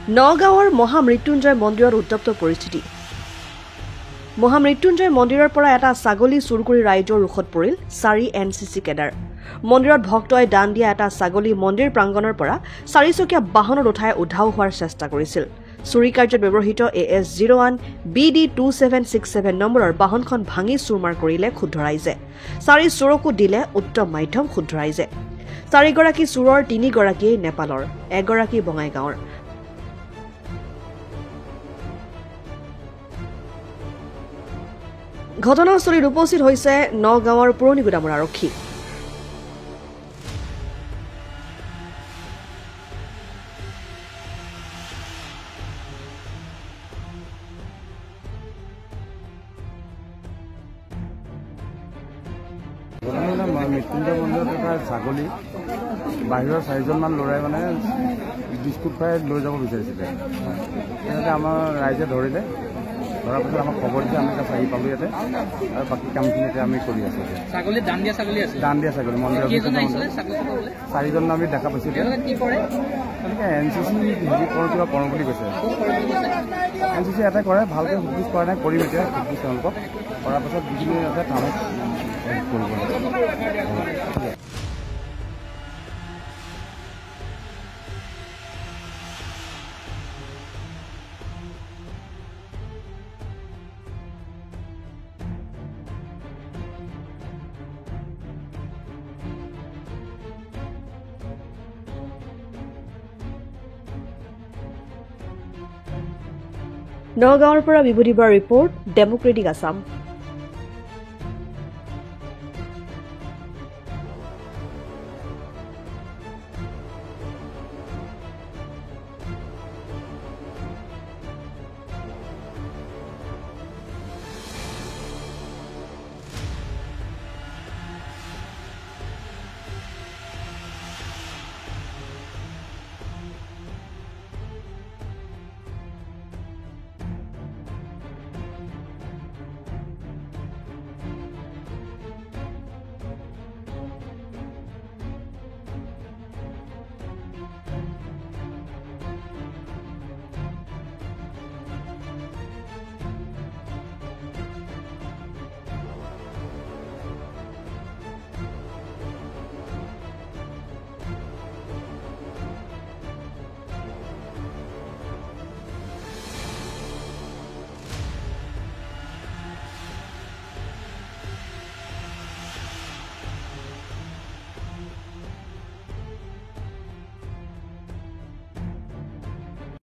নগাঁৱৰ মহামৃত্যুঞ্জয় মন্দিৰত উত্তপ্ত পৰিস্থিতি মহামৃত্যুঞ্জয় মন্দিৰৰ পৰা এটা ছাগলী চুৰ কৰি ৰাইজৰ ৰোষত পৰিল 4 এনচিচি কেডাৰ মন্দিৰত ভক্তই দান দিয়া এটা ছাগলী মন্দিৰ প্ৰাংগণৰ পৰা 4চকীয়া বাহনত উঠাই উধাও হোৱাৰ চেষ্টা কৰিছিল চুৰি কাৰ্যত ব্যৱহৃত AS01 BD2767 নম্বৰৰ বাহনখন ভাঙি চুৰমাৰ কৰিলে ক্ষুব্ধ ৰাইজে 4 চোৰকো দিলে উত্তম মাধ্যম ক্ষুব্ধ ৰাইজে 4 গৰাকী চুৰৰ 3 গৰাকীয়ে নেপালৰ 1 গৰাকী বঙাইগাঁৱৰ ঘটনাস্থলীত উপস্থিত হৈছে নগাঁৱৰ পুৰণি গুদামৰ আৰক্ষী মৃত্যুঞ্জয় মন্দিৰত এটা ছাগলী বাহিৰৰ 4জনমান ল'ৰাই মানে বিস্কুট খুৱাই লৈ যাব বিচাৰিছিলে তেনেকৈ আমাৰ ৰাইজে ধৰিলে ধৰাৰ পিছত আমাক খবৰ দিছে আমি এটা চাহি পালোঁ ইয়াতে আৰু বাকী কামখিনি এতিয়া আমি কৰি আছোঁ দান দিয়া ছাগলী মন্দিৰৰ 4জন আমি দেখা পাইছোঁ তেনেকৈ NCC হেৰি কৰোঁ কিবা কৰোঁ বুলি কৈছে NCC এটাই কৰে ভালকৈ সোধপোছ কৰা নাই কৰিম এতিয়া সোধপোছ তেওঁলোকক কৰাৰ পাছত যিখিনি আছে কামত কৰিব লাগে নগাঁৱৰ পৰা বিভূতিবাৰ ৰিপৰ্ট ডেমক্ৰেটিক আছাম